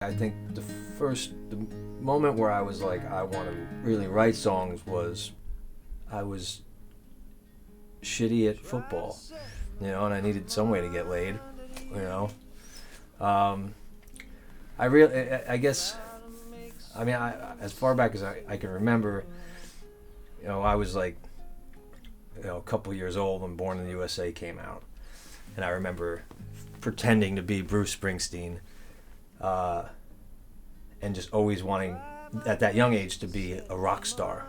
I think the moment where I was like, I want to really write songs was I was shitty at football, and I needed some way to get laid, you know. Um, I guess, I mean, as far back as I can remember, I was like, a couple years old when Born in the USA came out, and I remember pretending to be Bruce Springsteen. And just always wanting, at that young age, to be a rock star.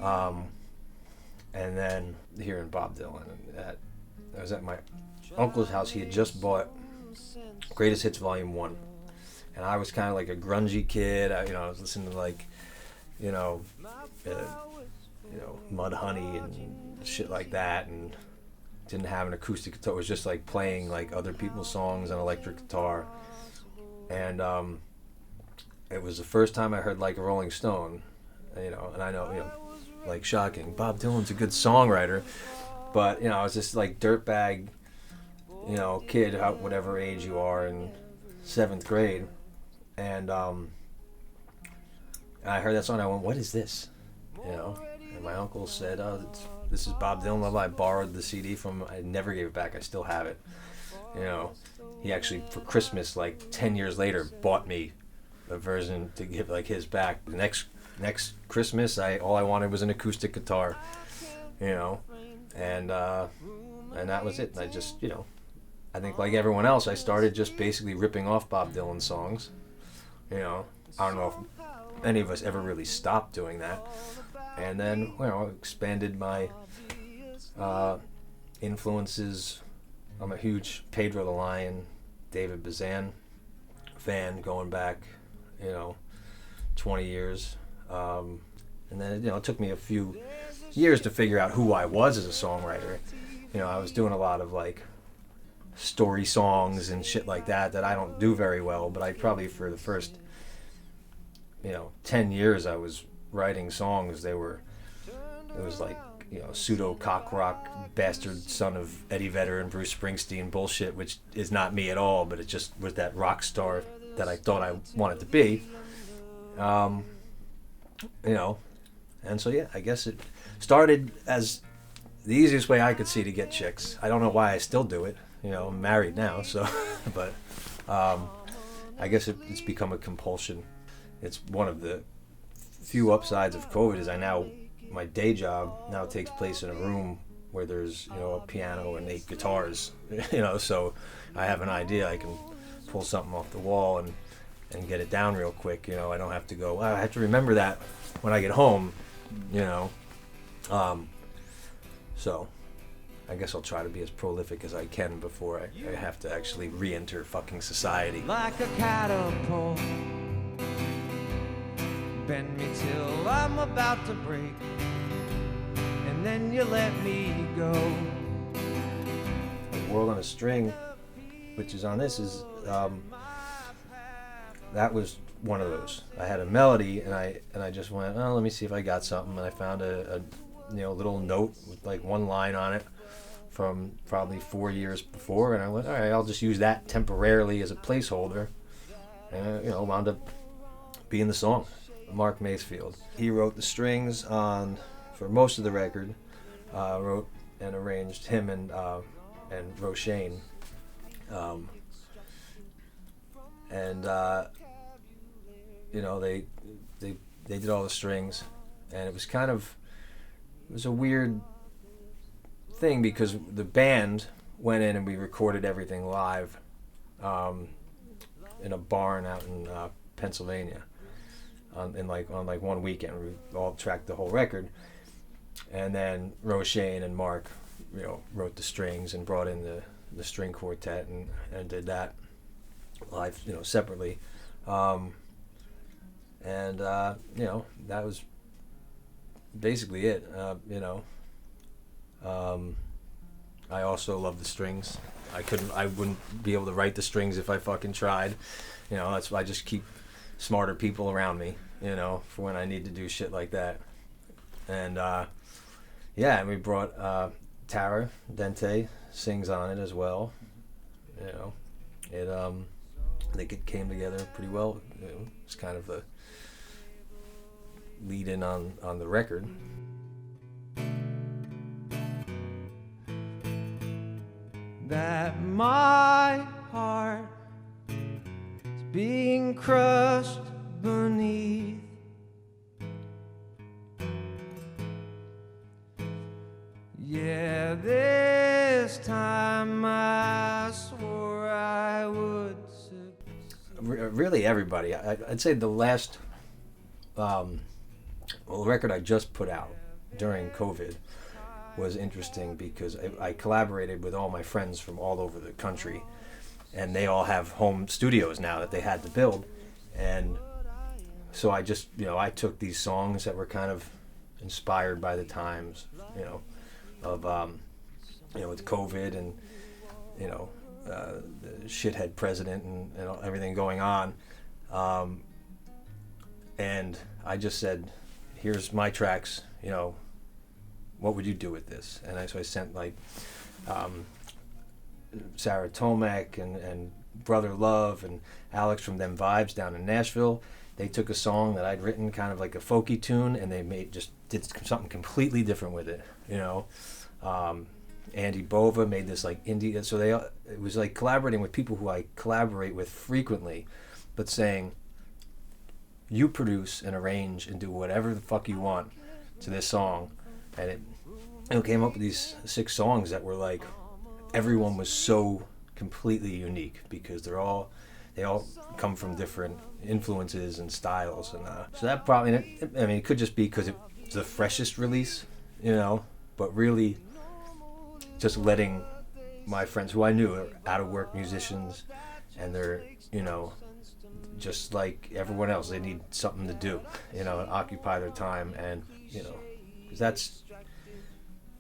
And then hearing Bob Dylan. I was at my uncle's house. He had just bought Greatest Hits Volume 1. And I was kind of like a grungy kid. I was listening to like, Mudhoney and shit like that. And didn't have an acoustic guitar. It was just like playing like other people's songs on electric guitar. And it was the first time I heard Like a Rolling Stone, and I know, like shocking, Bob Dylan's a good songwriter, but, I was just like dirtbag, kid, whatever age you are in 7th grade, and I heard that song and I went, what is this? And my uncle said, oh, this is Bob Dylan. I borrowed the CD from him. I never gave it back. I still have it. He actually, for Christmas, like 10 years later, bought me a version to give like his back. The next Christmas, all I wanted was an acoustic guitar, and that was it. And I just, I think like everyone else, I started just basically ripping off Bob Dylan songs. I don't know if any of us ever really stopped doing that. And then, expanded my influences. I'm a huge Pedro the Lion, David Bazan fan going back, 20 years. And then, it took me a few years to figure out who I was as a songwriter. I was doing a lot of like story songs and shit like that I don't do very well, but I probably for the first, 10 years I was writing songs. It was like, pseudo cock rock bastard son of Eddie Vedder and Bruce Springsteen bullshit, which is not me at all, but it just was that rock star that I thought I wanted to be. And so, yeah, I guess it started as the easiest way I could see to get chicks. I don't know why I still do it. I'm married now, so, but I guess it's become a compulsion. It's one of the few upsides of COVID is my day job now takes place in a room where there's, a piano and 8 guitars, so I have an idea. I can pull something off the wall and get it down real quick. I don't have to go, I have to remember that when I get home, so I guess I'll try to be as prolific as I can before I have to actually re-enter fucking society. Like a catapult, bend me till I'm about to break, and then you let me go. World on a String, which is on this, is that was one of those. I had a melody and I just went, oh, let me see if I got something, and I found a little note with like one line on it from probably 4 years before, and I went, all right, I'll just use that temporarily as a placeholder, and wound up being the song. Mark Masefield. He wrote the strings for most of the record. Wrote and arranged him and Roshane. They did all the strings, and it was a weird thing because the band went in and we recorded everything live in a barn out in Pennsylvania. On one weekend, we all tracked the whole record, and then Roshane and Mark, wrote the strings and brought in the string quartet and did that live, separately, and that was basically it. I also love the strings. I wouldn't be able to write the strings if I fucking tried. That's why I just keep smarter people around me, for when I need to do shit like that. And and we brought Tara Dente sings on it as well. think it came together pretty well. It's kind of the lead in on the record. That my heart is being crushed beneath. Yeah, this time I swore I would. Really, everybody. I'd say the last record I just put out during COVID was interesting because I collaborated with all my friends from all over the country, and they all have home studios now that they had to build. And so I just, I took these songs that were kind of inspired by the times, of, with COVID and, the shithead president and everything going on. And I just said, here's my tracks, what would you do with this? And so I sent Sarah Tomac and Brother Love and Alex from Them Vibes down in Nashville. They took a song that I'd written kind of like a folky tune, and they did something completely different with it, Andy Bova made this like indie, so it was like collaborating with people who I collaborate with frequently, but saying, you produce and arrange and do whatever the fuck you want to this song. And it came up with these 6 songs that were like, everyone was so completely unique because they all come from different influences and styles, and so that probably, it could just be because it's the freshest release, but really just letting my friends who I knew are out of work musicians, and they're just like everyone else, they need something to do, occupy their time, and because that's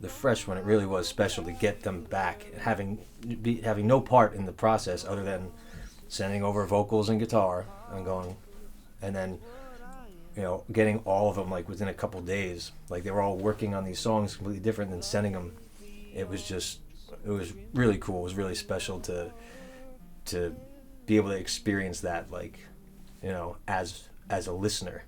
the fresh one. It really was special to get them back, having no part in the process other than sending over vocals and guitar and going, and then getting all of them like within a couple days. Like they were all working on these songs completely different and sending them. It was really cool. It was really special to be able to experience that, like, as a listener,